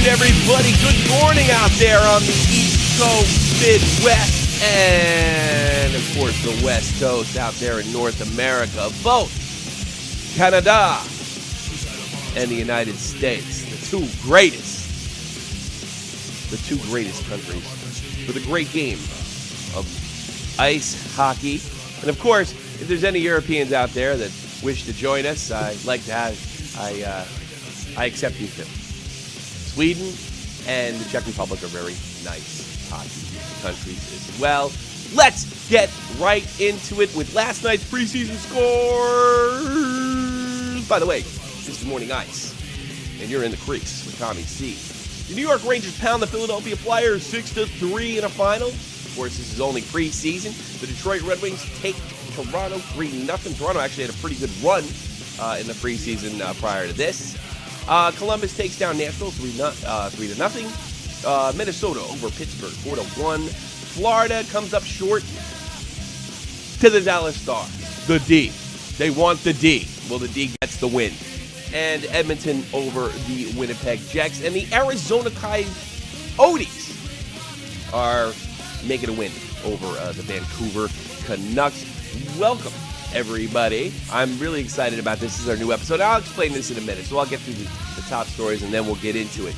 everybody. Good morning out there on the East Coast, Midwest, and, of course, the West Coast out there in North America. Both Canada and the United States, the two greatest countries for the great game of ice hockey. And, of course, if there's any Europeans out there that wish to join us, I'd like to have, I accept you too. Sweden and the Czech Republic are very nice hockey countries as well. Let's get right into it with last night's preseason scores. By the way, this is Morning Ice, and you're in the crease with Tommy C. The New York Rangers pound the Philadelphia Flyers 6-3 in a final. Of course, this is only preseason. The Detroit Red Wings take Toronto 3-0. Toronto actually had a pretty good run in the preseason prior to this. Columbus takes down Nashville 3-0. Minnesota over Pittsburgh 4-1. Florida comes up short to the Dallas Stars. The D. They want the D. Well, the D gets the win. And Edmonton over the Winnipeg Jets. And the Arizona Coyotes are making a win over the Vancouver Canucks. Welcome, everybody. I'm really excited about this. This is our new episode. I'll explain this in a minute. So I'll get through the top stories, and then we'll get into it.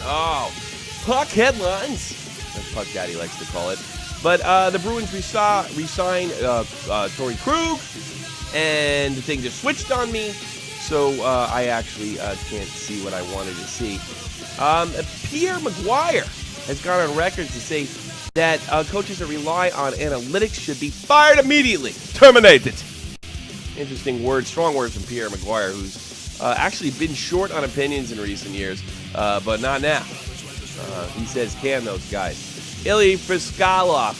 Oh, puck headlines, as Puck Daddy likes to call it. But the Bruins re-signed Torrey Krug, and the thing just switched on me. So I actually can't see what I wanted to see. Pierre Maguire has gone on record to say that coaches that rely on analytics should be fired immediately. Terminated. Interesting words, strong words from Pierre Maguire, who's actually been short on opinions in recent years, but not now. He says, can those guys. Ilya Priskalov,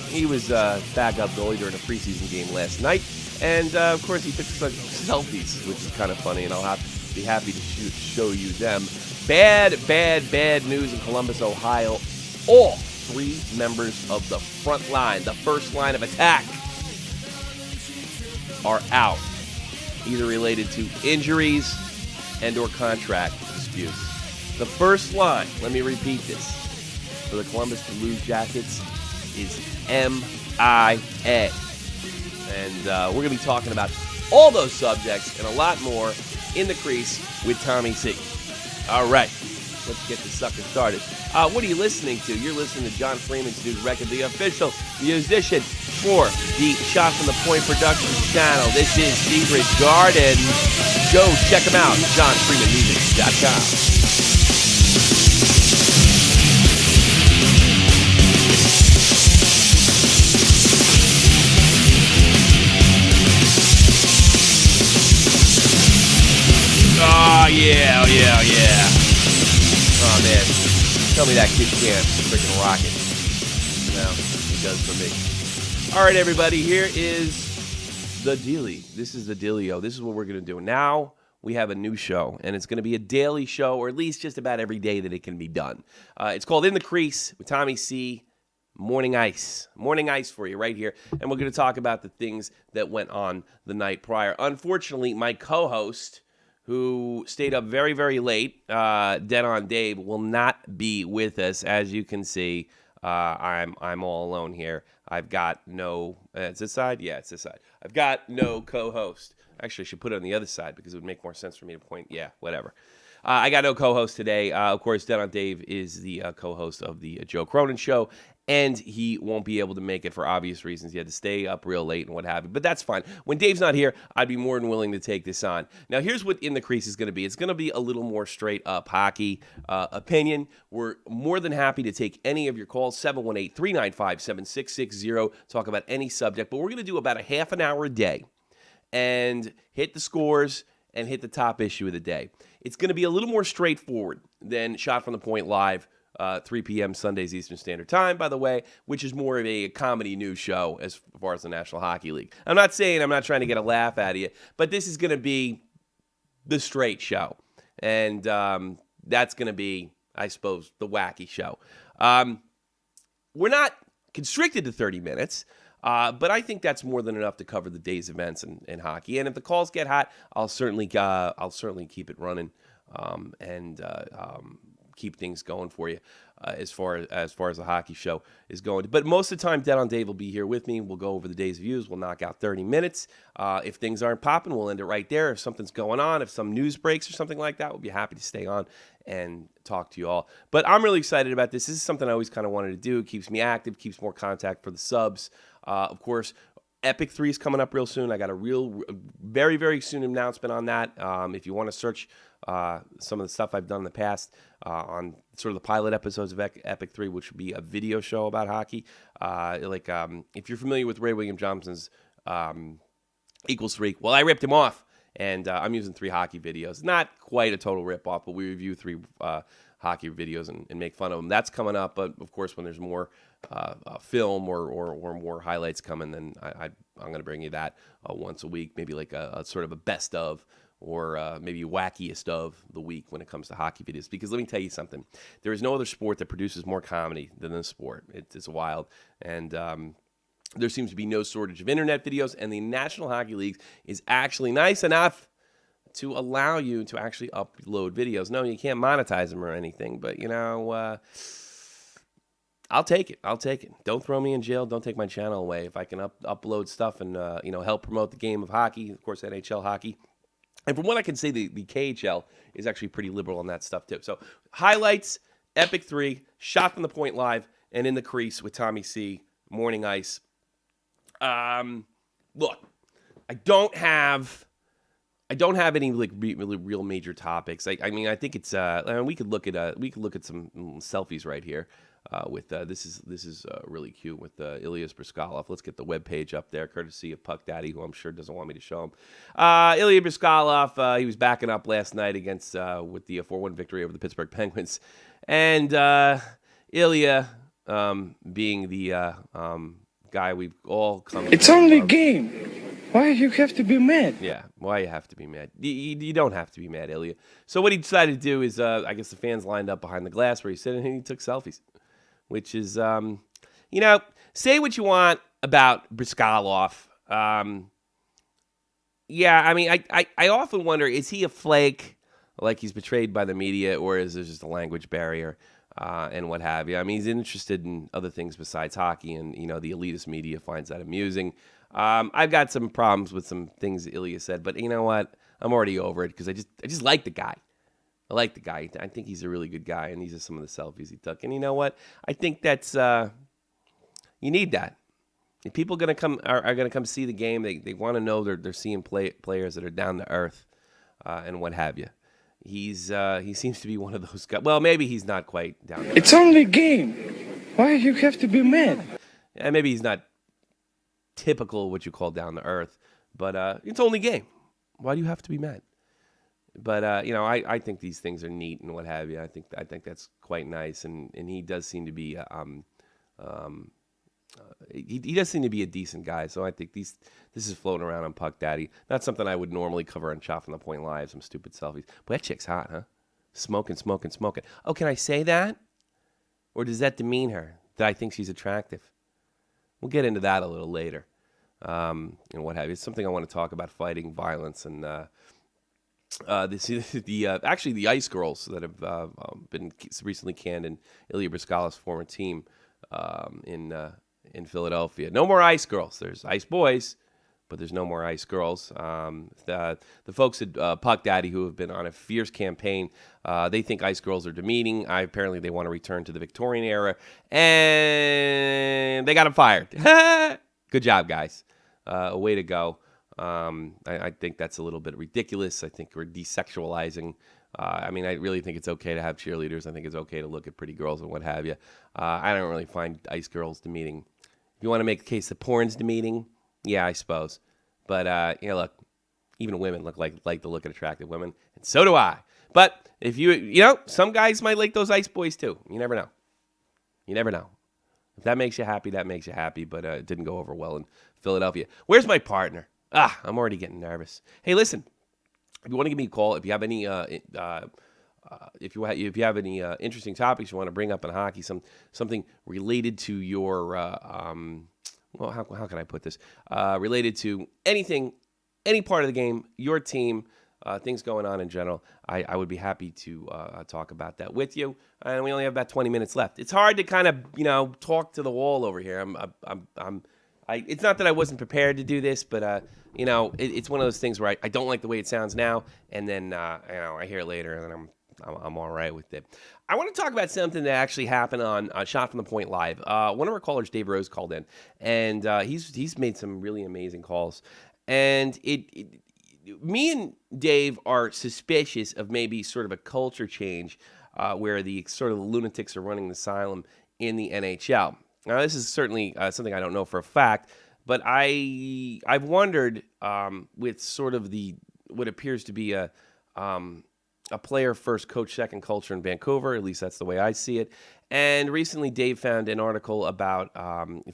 he was backup goalie during a preseason game last night, and of course he took some selfies, which is kind of funny, and I'll be happy to show you them. Bad news in Columbus, Ohio. All three members of the front line, the first line of attack, are out, either related to injuries and or contract disputes. The first line, let me repeat this, for the Columbus Blue Jackets is MIA. And we're going to be talking about all those subjects and a lot more in the crease with Tommy C. All right, let's get the sucker started. What are you listening to? You're listening to John Freeman's new record, the official musician for the Shot from the Point Productions channel. This is Secret Garden. Go check him out, johnfreemanmusic.com. Oh, yeah. Oh, man. Tell me that kid can't freaking rock it. No, he does for me. All right, everybody, here is the dealie. This is the dealio. This is what we're going to do. Now we have a new show, and it's going to be a daily show, or at least just about every day that it can be done. It's called In the Crease with Tommy C. Morning Ice. Morning Ice for you right here. And we're going to talk about the things that went on the night prior. Unfortunately, my co-host, who stayed up very, very late, Dead on Dave, will not be with us. As you can see, I'm all alone here. I've got no... it's this side? Yeah, it's this side. I've got no co-host. Actually, I should put it on the other side because it would make more sense for me to point... Yeah, whatever. I got no co-host today. Of course, Dead on Dave is the co-host of the Joe Cronin Show, and he won't be able to make it for obvious reasons. He had to stay up real late and what have you, but that's fine. When Dave's not here, I'd be more than willing to take this on. Now, here's what In the Crease is going to be. It's going to be a little more straight-up hockey opinion. We're more than happy to take any of your calls, 718-395-7660, talk about any subject, but we're going to do about a half an hour a day and hit the scores and hit the top issue of the day. It's going to be a little more straightforward than Shot from the Point Live, 3 p.m. Sundays Eastern Standard Time, by the way, which is more of a comedy news show as far as the National Hockey League. I'm not trying to get a laugh out of you, but this is going to be the straight show. And that's going to be, I suppose, the wacky show. We're not constricted to 30 minutes, but I think that's more than enough to cover the day's events in hockey. And if the calls get hot, I'll certainly keep it running and keep things going for you as far as the hockey show is going. But most of the time, Dead on Dave will be here with me. We'll go over the day's views. We'll knock out 30 minutes. If things aren't popping, we'll end it right there. If something's going on, if some news breaks or something like that, we'll be happy to stay on and talk to you all. But I'm really excited about this. This is something I always kind of wanted to do. It keeps me active, keeps more contact for the subs. Of course, Epic 3 is coming up real soon. I got a very, very soon announcement on that. If you want to search some of the stuff I've done in the past on sort of the pilot episodes of Epic 3, which would be a video show about hockey. If you're familiar with Ray William Johnson's Equals 3, well, I ripped him off, and I'm using 3 hockey videos. Not quite a total rip-off, but we review 3 hockey videos and make fun of them. That's coming up, but of course, when there's more film or more highlights coming, then I'm going to bring you that once a week, maybe like a sort of a best of, or maybe wackiest of the week when it comes to hockey videos. Because let me tell you something, there is no other sport that produces more comedy than this sport. It's wild, and there seems to be no shortage of internet videos, and the National Hockey League is actually nice enough to allow you to actually upload videos. No, you can't monetize them or anything, but, you know, I'll take it. I'll take it. Don't throw me in jail. Don't take my channel away. If I can upload stuff and, help promote the game of hockey, of course, NHL hockey. And from what I can say, the KHL is actually pretty liberal on that stuff, too. So, highlights, Epic 3, Shot from the Point Live, and In the Crease with Tommy C, Morning Ice. Look, I don't have any like real major topics. I mean, I think it's we could look at some selfies right here. With this is really cute with Ilya Briskalov. Let's get the webpage up there, courtesy of Puck Daddy, who I'm sure doesn't want me to show him. Ilya Briskalov, he was backing up last night against with the 4-1 victory over the Pittsburgh Penguins, and Ilya being the guy we've all come. It's only a game. Why you have to be mad? Yeah, why you have to be mad? You don't have to be mad, Ilya. So what he decided to do is, I guess the fans lined up behind the glass where he's sitting and he took selfies, which is, say what you want about Briskalov. Yeah, I mean, I often wonder, is he a flake, like he's betrayed by the media, or is there just a language barrier and what have you? I mean, he's interested in other things besides hockey, and, the elitist media finds that amusing. I've got some problems with some things that Ilya said, but you know what? I'm already over it because I just like the guy. I like the guy. I think he's a really good guy, and these are some of the selfies he took. And you know what? I think that's you need that. If people are gonna come see the game, they want to know they're seeing players that are down to earth and what have you. He seems to be one of those guys. Well, maybe he's not quite down to earth. It's only a game. Why you have to be mad? Yeah, maybe he's not typical what you call down to earth, but it's only a game. Why do you have to be mad? But I think these things are neat and what have you. I think that's quite nice, and he does seem to be he does seem to be a decent guy. So I think this is floating around on Puck Daddy. Not something I would normally cover on Shot from the Point Live. Some stupid selfies. But that chick's hot, huh? Smoking. Oh, can I say that? Or does that demean her? That I think she's attractive? We'll get into that a little later, and what have you. It's something I want to talk about: fighting, violence, and actually the Ice Girls that have been recently canned in Ilya Briskalov's former team in Philadelphia. No more Ice Girls. There's Ice Boys, but there's no more Ice Girls. The folks at Puck Daddy, who have been on a fierce campaign, they think Ice Girls are demeaning. Apparently, they want to return to the Victorian era, and they got them fired. Good job, guys. Way to go. I think that's a little bit ridiculous. I think we're desexualizing. I mean, I really think it's okay to have cheerleaders. I think it's okay to look at pretty girls and what have you. I don't really find Ice Girls demeaning. If you want to make the case that porn's demeaning, yeah, I suppose. But, look, even women like to look at attractive women, and so do I. But if some guys might like those Ice Boys too. You never know. If that makes you happy, that makes you happy. But it didn't go over well in Philadelphia. Where's my partner? I'm already getting nervous. Hey, listen, if you want to give me a call, if you have any if you have any interesting topics you want to bring up in hockey, something related to your how can I put this? Related to anything, any part of the game, your team, things going on in general, I would be happy to talk about that with you. And we only have about 20 minutes left. It's hard to kind of, talk to the wall over here. It's not that I wasn't prepared to do this, but it's one of those things where I don't like the way it sounds now, and then I hear it later, and then I'm all right with it. I want to talk about something that actually happened on Shot from the Point Live. One of our callers, Dave Rose, called in, and he's made some really amazing calls. And me and Dave are suspicious of maybe sort of a culture change where the sort of lunatics are running the asylum in the NHL. Now, this is certainly something I don't know for a fact, but I've wondered with sort of what appears to be a player first, coach second culture in Vancouver. At least that's the way I see it. And recently, Dave found an article about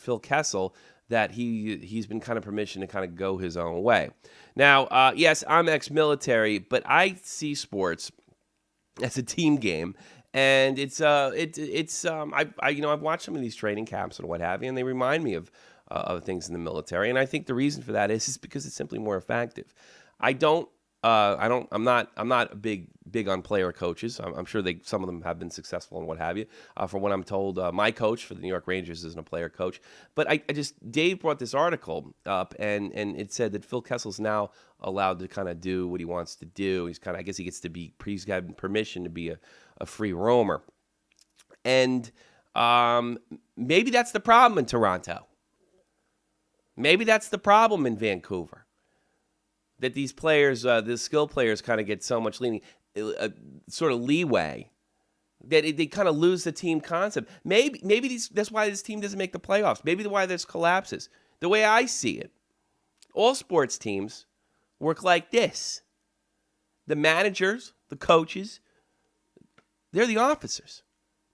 Phil Kessel that he's been kind of permission to kind of go his own way. Now, yes, I'm ex-military, but I see sports as a team game. And I've watched some of these training camps and what have you, and they remind me of things in the military. And I think the reason for that is because it's simply more effective. I'm not a big on player coaches. I'm sure some of them have been successful and what have you. From what I'm told, my coach for the New York Rangers isn't a player coach. But Dave brought this article up, and it said that Phil Kessel's now allowed to kind of do what he wants to do. He's he's got permission to be a free roamer. And maybe that's the problem in Toronto. Maybe that's the problem in Vancouver. That these players, the skill players, kind of get so much sort of leeway that they kind of lose the team concept. Maybe that's why this team doesn't make the playoffs. Maybe why there's collapses. The way I see it, all sports teams work like this. The managers, the coaches, they're the officers.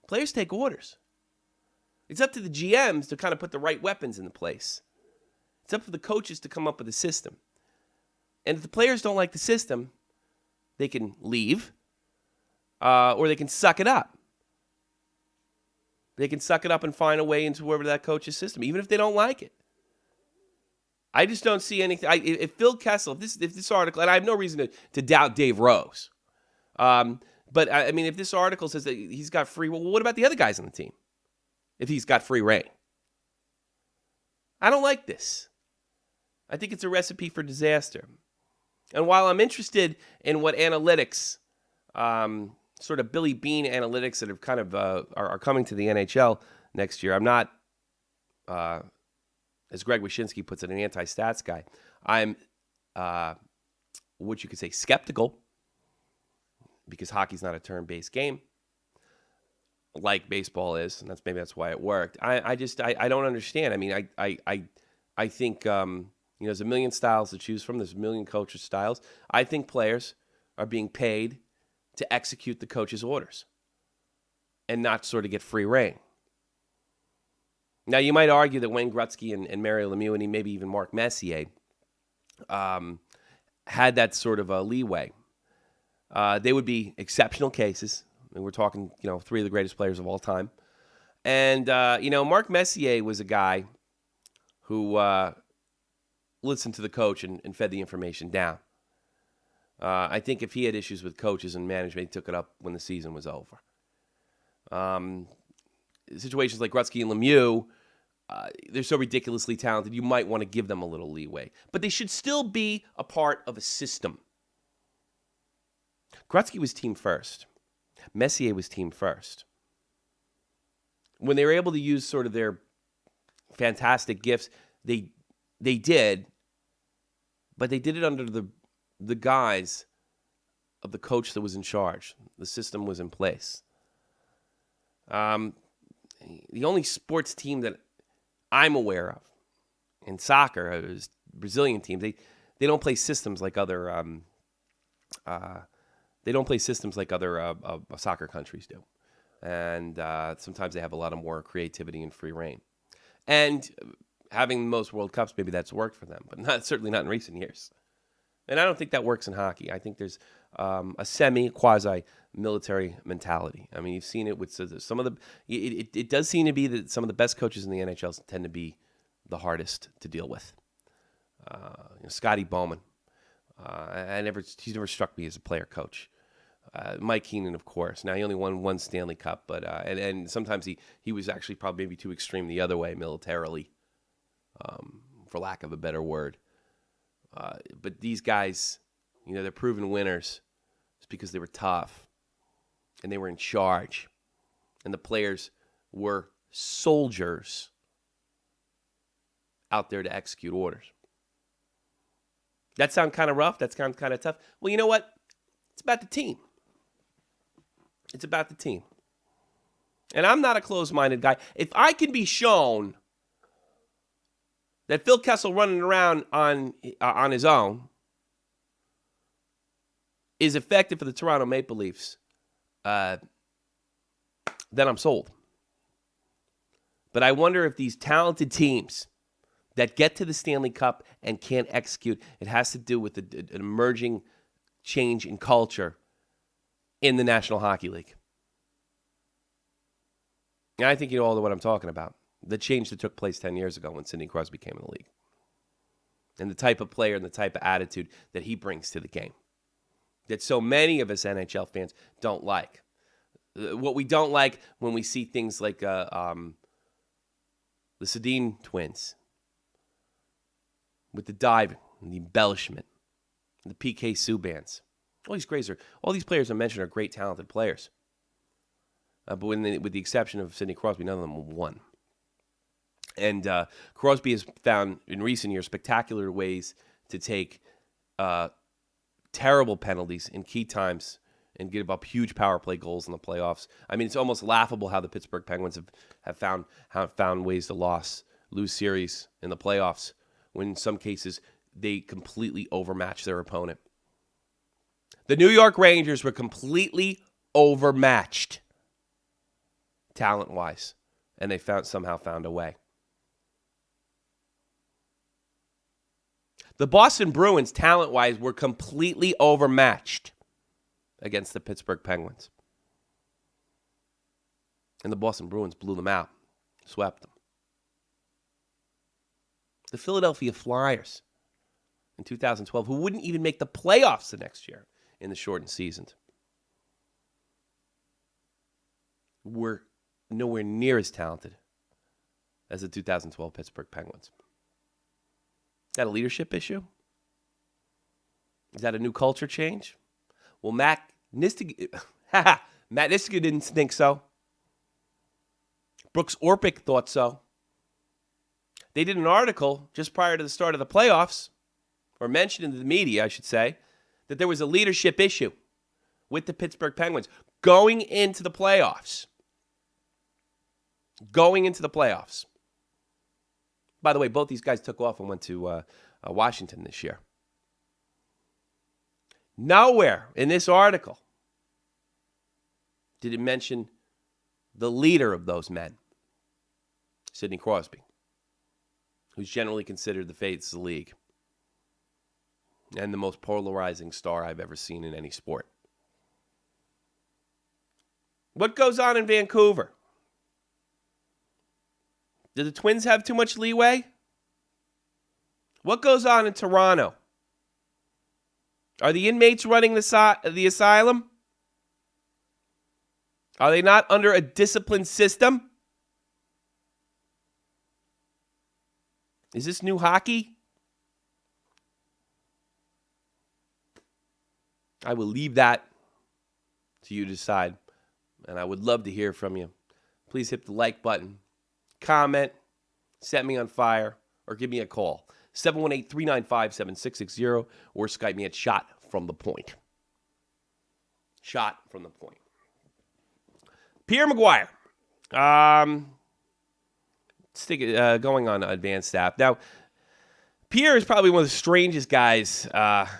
Players take orders. It's up to the GMs to kind of put the right weapons into place. It's up to the coaches to come up with a system. And if the players don't like the system, they can leave, or they can suck it up. They can suck it up and find a way into whoever that coach's system, even if they don't like it. I just don't see anything. If Phil Kessel, if this article, and I have no reason to doubt Dave Rose, but I mean, if this article says that he's got free, well, what about the other guys on the team? If he's got free reign, I don't like this. I think it's a recipe for disaster. And while I'm interested in what analytics, sort of Billy Bean analytics that have kind of are coming to the NHL next year, I'm not, as Greg Wyshynski puts it, an anti-stats guy. I'm, what you could say, skeptical, because hockey's not a turn-based game like baseball is, and maybe that's why it worked. I don't understand. I mean, I think. There's a million styles to choose from. There's a million coaches' styles. I think players are being paid to execute the coach's orders and not sort of get free reign. Now, you might argue that Wayne Gretzky and Mario Lemieux and maybe even Mark Messier had that sort of a leeway. They would be exceptional cases. I mean, we're talking, three of the greatest players of all time. And, Mark Messier was a guy who listened to the coach and fed the information down. I think if he had issues with coaches and management, he took it up when the season was over. Situations like Gretzky and Lemieux, they're so ridiculously talented, you might want to give them a little leeway. But they should still be a part of a system. Gretzky was team first. Messier was team first. When they were able to use sort of their fantastic gifts, they did, but they did it under the guise of the coach that was in charge. The system was in place. The only sports team that I'm aware of in soccer is Brazilian teams. They don't play systems like other soccer countries do, and sometimes they have a lot of more creativity and free reign. And having the most World Cups, maybe that's worked for them, but certainly not in recent years. And I don't think that works in hockey. I think there's a quasi-military mentality. I mean, you've seen it with some of the. It does seem to be that some of the best coaches in the NHL tend to be the hardest to deal with. Scotty Bowman, He's never struck me as a player coach. Mike Keenan, of course. Now he only won one Stanley Cup, but and sometimes he was actually probably maybe too extreme the other way militarily, for lack of a better word. But these guys, they're proven winners. It's because they were tough, and they were in charge, and the players were soldiers out there to execute orders. That sound kind of rough? That sounds kind of tough? Well, you know what? It's about the team. It's about the team. And I'm not a closed-minded guy. If I can be shown that Phil Kessel running around on his own is effective for the Toronto Maple Leafs, then I'm sold. But I wonder if these talented teams that get to the Stanley Cup and can't execute, it has to do with an emerging change in culture in the National Hockey League. And I think you know all of what I'm talking about. The change that took place 10 years ago when Sidney Crosby came in the league. And the type of player and the type of attitude that he brings to the game. That so many of us NHL fans don't like. What we don't like when we see things like the Sedin twins. With the diving and the embellishment. And the PK Subbans. All these players I mentioned are great, talented players. But with the exception of Sidney Crosby, none of them won. And Crosby has found in recent years spectacular ways to take terrible penalties in key times and give up huge power play goals in the playoffs. I mean, it's almost laughable how the Pittsburgh Penguins have found ways to lose series in the playoffs when in some cases they completely overmatch their opponent. The New York Rangers were completely overmatched talent-wise, and they somehow found a way. The Boston Bruins, talent-wise, were completely overmatched against the Pittsburgh Penguins. And the Boston Bruins blew them out, swept them. The Philadelphia Flyers in 2012, who wouldn't even make the playoffs the next year in the shortened seasons, were nowhere near as talented as the 2012 Pittsburgh Penguins. Is that a leadership issue? Is that a new culture change? Well, Matt Nistiga didn't think so. Brooks Orpik thought so. They did an article just prior to the start of the playoffs, or mentioned in the media, I should say, that there was a leadership issue with the Pittsburgh Penguins going into the playoffs. By the way, both these guys took off and went to Washington this year. Nowhere in this article did it mention the leader of those men, Sidney Crosby, who's generally considered the face of the league and the most polarizing star I've ever seen in any sport. What goes on in Vancouver? Do the Twins have too much leeway? What goes on in Toronto? Are the inmates running the asylum? Are they not under a disciplined system? Is this new hockey? I will leave that to you to decide. And I would love to hear from you. Please hit the like button, comment, set me on fire, or give me a call. 718-395-7660 or Skype me at Shot from the Point. Shot from the Point. Pierre McGuire. Going on advanced staff. Now, Pierre is probably one of the strangest guys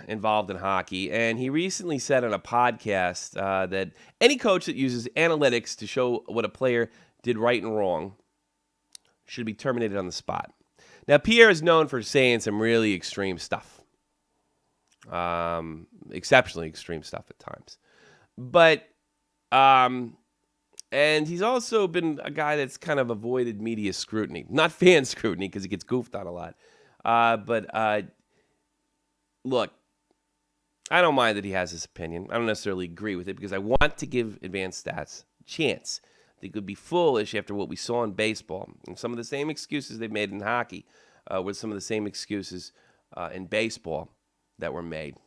involved in hockey, and he recently said on a podcast that any coach that uses analytics to show what a player did right and wrong should be terminated on the spot. Now, Pierre is known for saying some really extreme stuff, exceptionally extreme stuff at times. But, and he's also been a guy that's kind of avoided media scrutiny. Not fan scrutiny, because he gets goofed on a lot. But look, I don't mind that he has this opinion. I don't necessarily agree with it because I want to give advanced stats a chance. I think it would be foolish after what we saw in baseball. And some of the same excuses they've made in hockey were some of the same excuses in baseball that were made.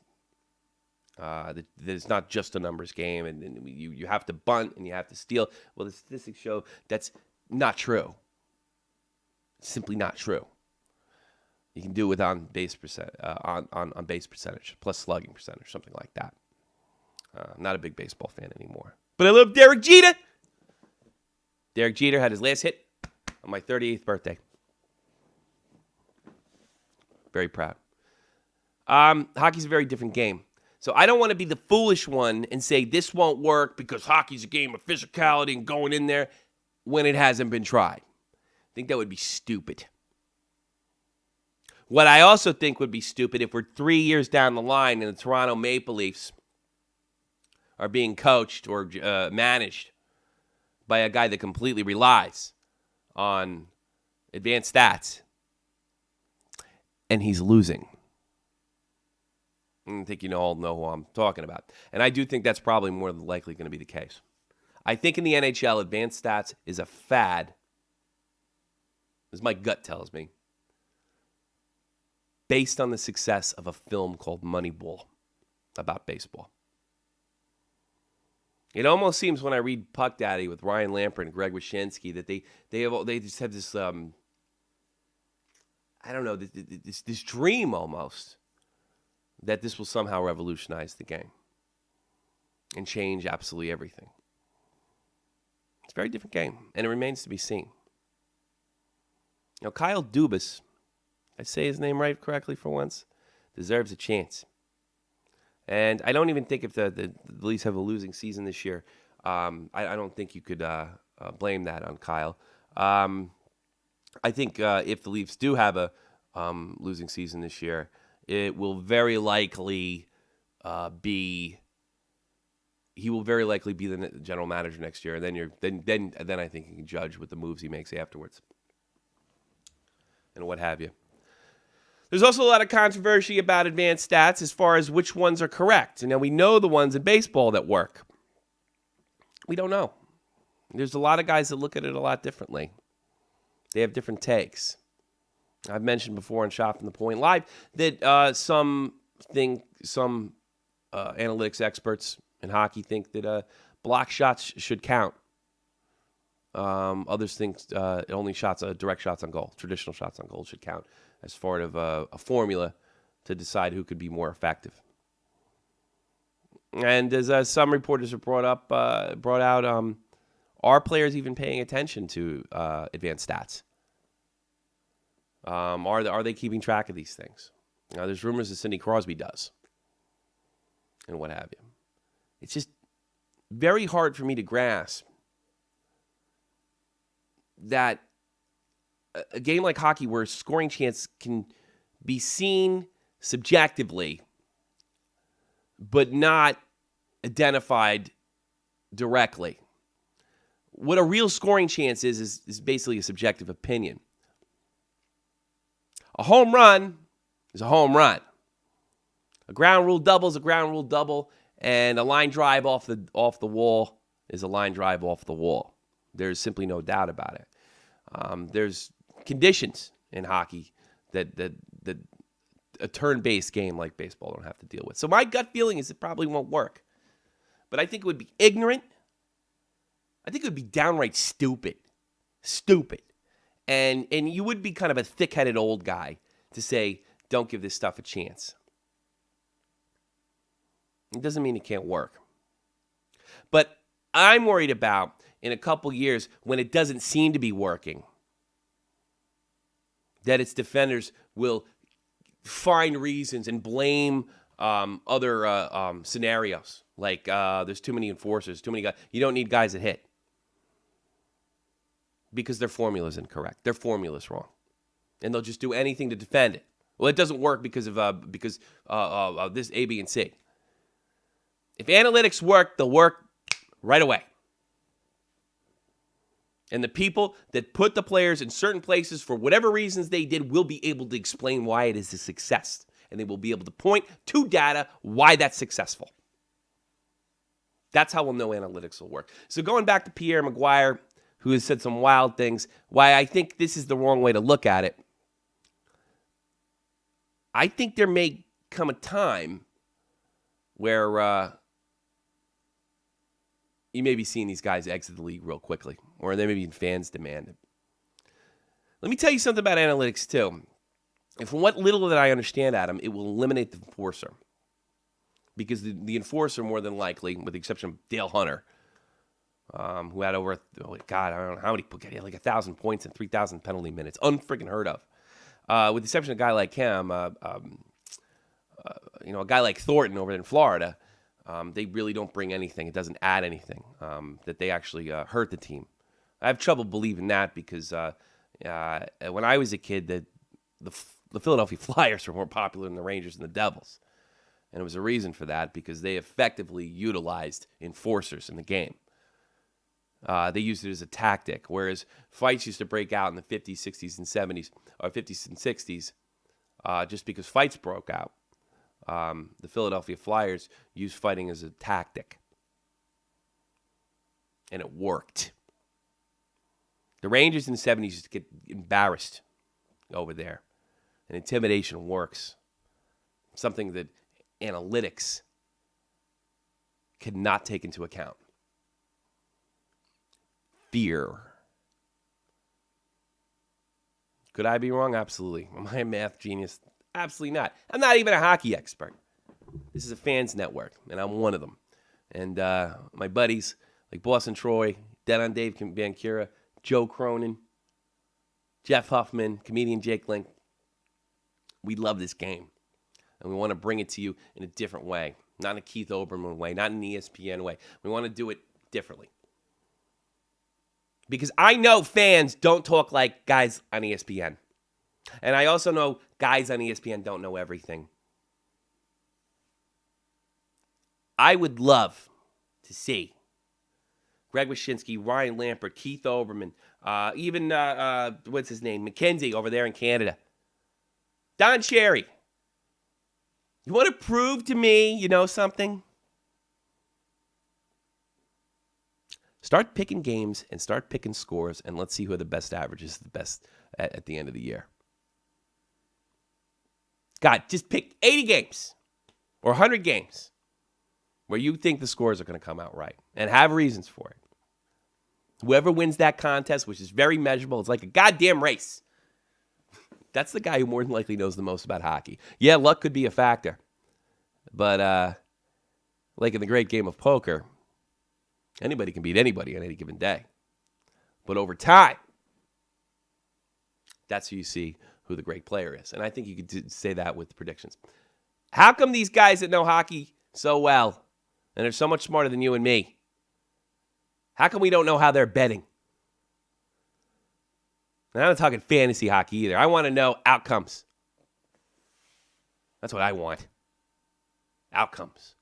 That it's not just a numbers game, and you have to bunt and you have to steal. Well, the statistics show that's not true. It's simply not true. You can do it with on base percentage plus slugging percentage, something like that. I'm not a big baseball fan anymore, but I love Derek Jeter. Derek Jeter had his last hit on my 38th birthday. Very proud. Hockey's a very different game. So I don't want to be the foolish one and say this won't work because hockey's a game of physicality and going in there when it hasn't been tried. I think that would be stupid. What I also think would be stupid if we're 3 years down the line and the Toronto Maple Leafs are being coached or managed by a guy that completely relies on advanced stats and he's losing. I think you all know who I'm talking about. And I do think that's probably more than likely going to be the case. I think in the NHL, advanced stats is a fad, as my gut tells me, based on the success of a film called Moneyball about baseball. It almost seems when I read Puck Daddy with Ryan Lampert and Greg Wyshynski that they just have this, I don't know, this dream almost that this will somehow revolutionize the game and change absolutely everything. It's a very different game, and it remains to be seen. Now, Kyle Dubas, I say his name right correctly for once, deserves a chance. And I don't even think if the Leafs have a losing season this year, I don't think you could blame that on Kyle. I think if the Leafs do have a losing season this year, it will very likely he will very likely be the general manager next year, and then I think you can judge with the moves he makes afterwards and what have you. There's also a lot of controversy about advanced stats as far as which ones are correct. And now we know the ones in baseball that work. We don't know. There's a lot of guys that look at it a lot differently. They have different takes. I've mentioned before on Shot from the Point Live that some analytics experts in hockey think that block shots should count. Others think only direct shots on goal, traditional shots on goal should count as part of a formula to decide who could be more effective. And as some reporters have brought out, are players even paying attention to advanced stats? Are they keeping track of these things? There's rumors that Sidney Crosby does, and what have you. It's just very hard for me to grasp that a game like hockey where scoring chance can be seen subjectively but not identified directly. What a real scoring chance is basically a subjective opinion. A home run is a home run. A ground rule double is a ground rule double, and a line drive off the wall is a line drive off the wall. There's simply no doubt about it. There's conditions in hockey that a turn-based game like baseball don't have to deal with. So my gut feeling is it probably won't work. But I think it would be ignorant. I think it would be downright stupid. Stupid. And you would be kind of a thick-headed old guy to say, don't give this stuff a chance. It doesn't mean it can't work. But I'm worried about in a couple years when it doesn't seem to be working, that its defenders will find reasons and blame other scenarios. Like there's too many enforcers, too many guys. You don't need guys that hit. Because their formula is incorrect. Their formula is wrong. And they'll just do anything to defend it. Well, it doesn't work because of this A, B, and C. If analytics work, they'll work right away. And the people that put the players in certain places for whatever reasons they did will be able to explain why it is a success and they will be able to point to data why that's successful. That's how we'll know analytics will work. So going back to Pierre McGuire, who has said some wild things, why I think this is the wrong way to look at it. I think there may come a time where you may be seeing these guys exit the league real quickly, or there may be fans demand it. Let me tell you something about analytics, too. And from what little that I understand, Adam, it will eliminate the enforcer. Because the enforcer, more than likely, with the exception of Dale Hunter, who had over, I don't know how many, he had like 1,000 points and 3,000 penalty minutes. Unfreaking heard of. With the exception of a guy like him, a guy like Thornton over in Florida, they really don't bring anything. It doesn't add anything that they actually hurt the team. I have trouble believing that because when I was a kid, the Philadelphia Flyers were more popular than the Rangers and the Devils. And it was a reason for that because they effectively utilized enforcers in the game. They used it as a tactic, whereas fights used to break out in the 50s, 60s, and 70s, or 50s and 60s, just because fights broke out. The Philadelphia Flyers used fighting as a tactic. And it worked. The Rangers in the 70s used to get embarrassed over there. And intimidation works. Something that analytics cannot take into account. Fear. Could I be wrong? Absolutely. Am I a math genius? Absolutely not. I'm not even a hockey expert. This is a fans network, and I'm one of them. And my buddies, like Boston Troy, Dead on Dave Bancura, Joe Cronin, Jeff Huffman, comedian Jake Link, we love this game. And we want to bring it to you in a different way. Not in a Keith Olbermann way, not in an ESPN way. We want to do it differently. Because I know fans don't talk like guys on ESPN. And I also know guys on ESPN don't know everything. I would love to see Greg Wyshynski, Ryan Lampert, Keith Olbermann, even, what's his name, McKenzie over there in Canada. Don Cherry. You want to prove to me you know something? Start picking games and start picking scores, and let's see who the best averages the best at the end of the year. God, just pick 80 games or 100 games where you think the scores are going to come out right and have reasons for it. Whoever wins that contest, which is very measurable, it's like a goddamn race. That's the guy who more than likely knows the most about hockey. Yeah, luck could be a factor. But like in the great game of poker, anybody can beat anybody on any given day. But over time, that's who you see who the great player is. And I think you could say that with predictions. How come these guys that know hockey so well and are so much smarter than you and me, how come we don't know how they're betting? And I'm not talking fantasy hockey either. I want to know outcomes. That's what I want. Outcomes.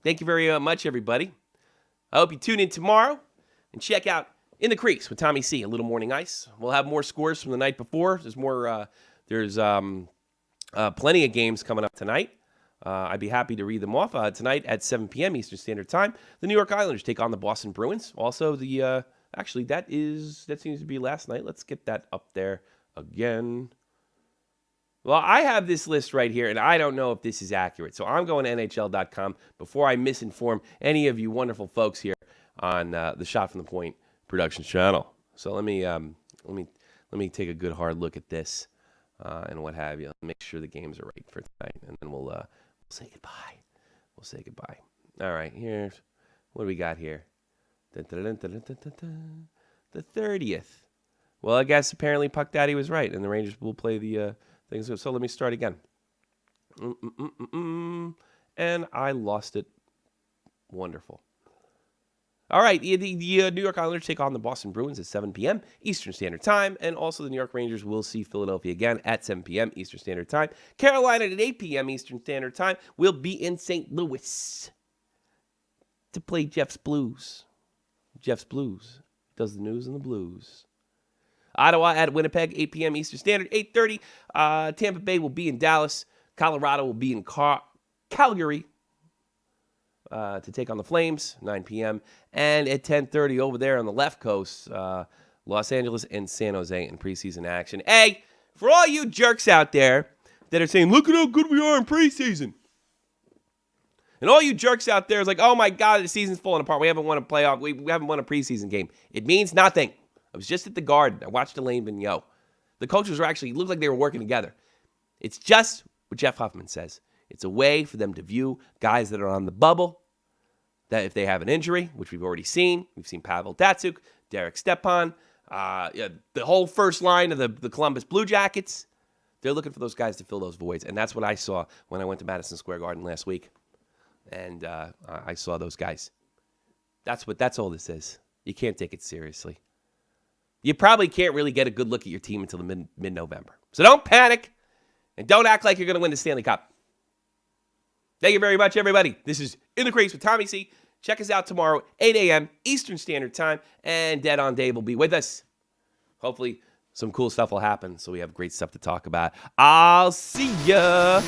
Thank you very much, everybody. I hope you tune in tomorrow and check out In the Crease with Tommy C. A little morning ice. We'll have more scores from the night before. There's more. There's plenty of games coming up tonight. I'd be happy to read them off. Tonight at 7 p.m. Eastern Standard Time, the New York Islanders take on the Boston Bruins. Also, the actually that seems to be last night. Let's get that up there again. Well, I have this list right here, and I don't know if this is accurate. So I'm going to NHL.com before I misinform any of you wonderful folks here on the Shot from the Point Productions channel. So let me take a good hard look at this and what have you. Make sure the games are right for tonight, and then we'll say goodbye. We'll say goodbye. All right, here's what do we got here? The 30th. Well, I guess apparently Puck Daddy was right, and the Rangers will play the things. So let me start again. And I lost it. Wonderful. All right, the New York Islanders take on the Boston Bruins at 7 p.m. Eastern Standard Time, and also the New York Rangers will see Philadelphia again at 7 p.m. Eastern Standard Time. Carolina at 8 p.m. Eastern Standard Time will be in St. Louis to play Jeff's Blues. Jeff's Blues does the news and the blues. Ottawa at Winnipeg, 8 p.m. Eastern Standard. 8:30, Tampa Bay will be in Dallas. Colorado will be in Calgary to take on the Flames, 9 p.m. And at 10:30 over there on the left coast, Los Angeles and San Jose in preseason action. Hey, for all you jerks out there that are saying, look at how good we are in preseason. And all you jerks out there is like, oh my God, the season's falling apart. We haven't won a playoff. We haven't won a preseason game. It means nothing. I was just at the Garden. I watched Elaine Vigneault. The coaches were actually, looked like they were working together. It's just what Jeff Huffman says. It's a way for them to view guys that are on the bubble, that if they have an injury, which we've already seen, we've seen Pavel Datsyuk, Derek Stepan, the whole first line of the Columbus Blue Jackets. They're looking for those guys to fill those voids. And that's what I saw when I went to Madison Square Garden last week. And I saw those guys. That's all this is. You can't take it seriously. You probably can't really get a good look at your team until the mid-November. So don't panic and don't act like you're going to win the Stanley Cup. Thank you very much, everybody. This is In the Crease with Tommy C. Check us out tomorrow, 8 a.m. Eastern Standard Time, and Dead on Dave will be with us. Hopefully, some cool stuff will happen, so we have great stuff to talk about. I'll see ya.